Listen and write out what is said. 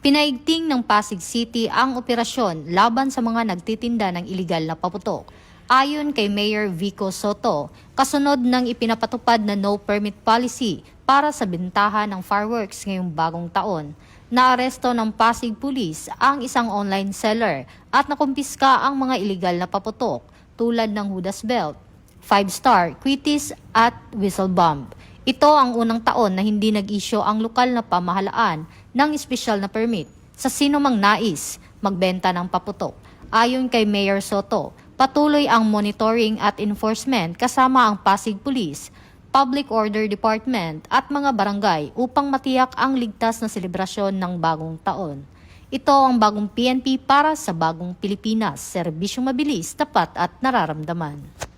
Pinaigting ng Pasig City ang operasyon laban sa mga nagtitinda ng iligal na paputok. Ayon kay Mayor Vico Soto, kasunod ng ipinapatupad na no permit policy para sa bentahan ng fireworks ngayong bagong taon. Naaresto ng Pasig Police ang isang online seller at nakumpiska ang mga iligal na paputok tulad ng Judas Belt, 5-star, Quitis at whistle bomb. Ito ang unang taon na hindi nag-isyo ang lokal na pamahalaan ng espesyal na permit sa sino mang nais magbenta ng paputok. Ayon kay Mayor Soto, patuloy ang monitoring at enforcement kasama ang Pasig Police, Public Order Department at mga barangay upang matiyak ang ligtas na selebrasyon ng bagong taon. Ito ang bagong PNP para sa bagong Pilipinas, serbisyong mabilis, tapat at nararamdaman.